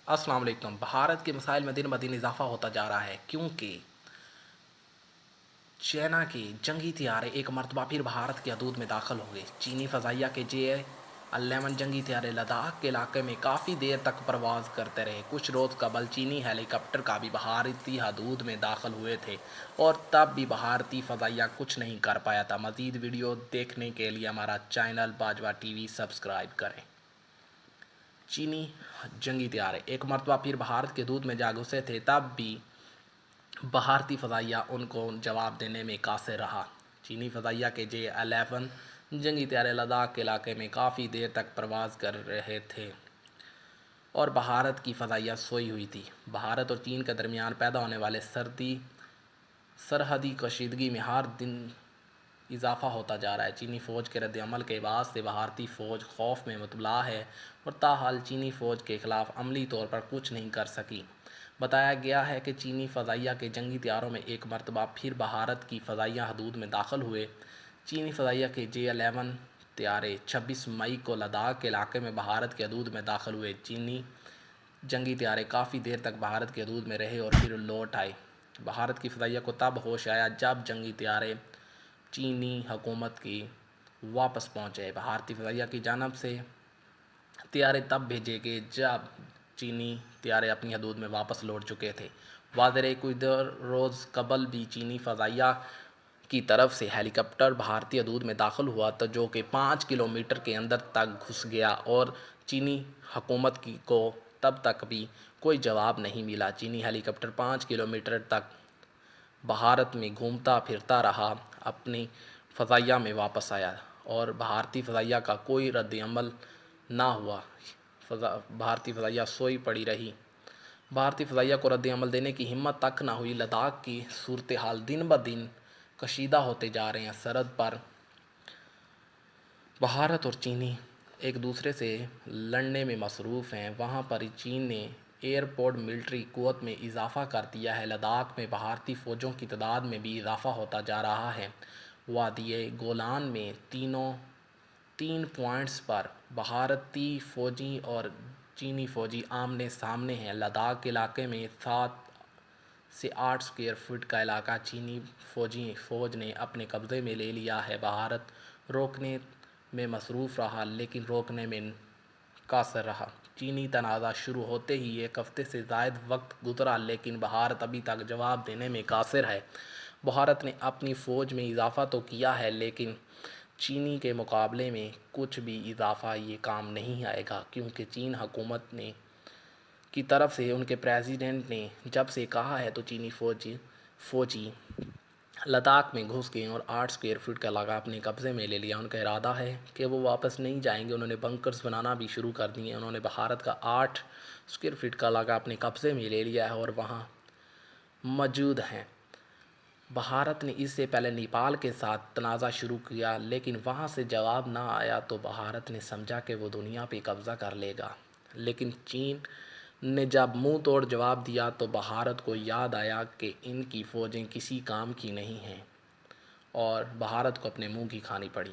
السلام علیکم۔ بھارت کے مسائل میں دن بدن اضافہ ہوتا جا رہا ہے کیونکہ چائنا کے جنگی طیارے ایک مرتبہ پھر بھارت کی حدود میں داخل ہو گئے۔ چینی فضائیہ کے JA-11 جنگی طیارے لداخ کے علاقے میں کافی دیر تک پرواز کرتے رہے۔ کچھ روز قبل چینی ہیلی کاپٹر کا بھی بھارتی حدود میں داخل ہوئے تھے اور تب بھی بھارتی فضائیہ کچھ نہیں کر پایا تھا۔ مزید ویڈیو دیکھنے کے لیے ہمارا چینل باجوہ TV سبسکرائب کریں۔ چینی جنگی طیارے ایک مرتبہ پھر بھارت کی حدود میں جا گھسے تھے، تب بھی بھارتی فضائیہ ان کو جواب دینے میں قاصر رہا۔ چینی فضائیہ کے JA-11 جنگی طیارے لداخ کے علاقے میں کافی دیر تک پرواز کر رہے تھے اور بھارت کی فضائیہ سوئی ہوئی تھی۔ بھارت اور چین کے درمیان پیدا ہونے والے سرحدی کشیدگی میں ہر دن اضافہ ہوتا جا رہا ہے۔ چینی فوج کے رد عمل کے بعد سے بھارتی فوج خوف میں مبتلا ہے اور تاحال چینی فوج کے خلاف عملی طور پر کچھ نہیں کر سکی۔ بتایا گیا ہے کہ چینی فضائیہ کے جنگی طیاروں میں ایک مرتبہ پھر بھارت کی فضائیہ حدود میں داخل ہوئے۔ چینی فضائیہ کے JA-11 طیارے 26 مئی کو لداخ کے علاقے میں بھارت کی حدود میں داخل ہوئے۔ چینی جنگی طیارے کافی دیر تک بھارت کی حدود میں رہے اور پھر لوٹ آئے۔ بھارت کی فضائیہ کو تب ہوش آیا جب جنگی طیارے چینی حکومت کی واپس پہنچے۔ بھارتی فضائیہ کی جانب سے طیارے تب بھیجے گئے جب چینی طیارے اپنی حدود میں واپس لوٹ چکے تھے۔ واضح رہے کچھ روز قبل بھی چینی فضائیہ کی طرف سے ہیلی کاپٹر بھارتی حدود میں داخل ہوا تھا، جو کہ 5 کلومیٹر کے اندر تک گھس گیا اور چینی حکومت کو تب تک بھی کوئی جواب نہیں ملا۔ چینی ہیلی کاپٹر 5 کلومیٹر تک بھارت میں گھومتا پھرتا رہا، اپنی فضائیہ میں واپس آیا اور بھارتی فضائیہ کا کوئی رد عمل نہ ہوا۔ بھارتی فضائیہ سوئی پڑی رہی۔ بھارتی فضائیہ کو رد عمل دینے کی ہمت تک نہ ہوئی۔ لداخ کی صورتحال دن بدن کشیدہ ہوتے جا رہی ہے۔ سرحد پر بھارت اور چین ایک دوسرے سے لڑنے میں مصروف ہیں۔ وہاں پر چین نے ایئرپورٹ ملٹری قوت میں اضافہ کر دیا ہے۔ لداخ میں بھارتی فوجوں کی تعداد میں بھی اضافہ ہوتا جا رہا ہے۔ وادی گولان میں تین پوائنٹس پر بھارتی فوجی اور چینی فوجی آمنے سامنے ہیں۔ لداخ کے علاقے میں 7 سے 8 اسکوائر فٹ کا علاقہ چینی فوج نے اپنے قبضے میں لے لیا ہے۔ بھارت روکنے میں مصروف رہا لیکن روکنے میں قاصر رہا۔ چینی تنازع شروع ہوتے ہی 1 ہفتے سے زائد وقت گزرا لیکن بھارت ابھی تک جواب دینے میں قاصر ہے۔ بھارت نے اپنی فوج میں اضافہ تو کیا ہے لیکن چین کے مقابلے میں کچھ بھی اضافہ یہ کام نہیں آئے گا، کیونکہ چین حکومت کی طرف سے ان کے پریزیڈنٹ نے جب سے کہا ہے تو چینی فوجی لداخ میں گھس گئے اور 8 اسکوائر فٹ کا علاقہ اپنے قبضے میں لے لیا۔ ان کا ارادہ ہے کہ وہ واپس نہیں جائیں گے۔ انہوں نے بنکرز بنانا بھی شروع کر دیے ہیں۔ انہوں نے بھارت کا 8 اسکوائر فٹ کا علاقہ اپنے قبضے میں لے لیا ہے اور وہاں موجود ہیں۔ بھارت نے اس سے پہلے نیپال کے ساتھ تنازع شروع کیا لیکن وہاں سے جواب نہ آیا تو بھارت نے سمجھا کہ وہ دنیا پہ قبضہ کر لے گا، لیکن چین نے جب منہ توڑ جواب دیا تو بھارت کو یاد آیا کہ ان کی فوجیں کسی کام کی نہیں ہیں اور بھارت کو اپنے منہ کی کھانی پڑی۔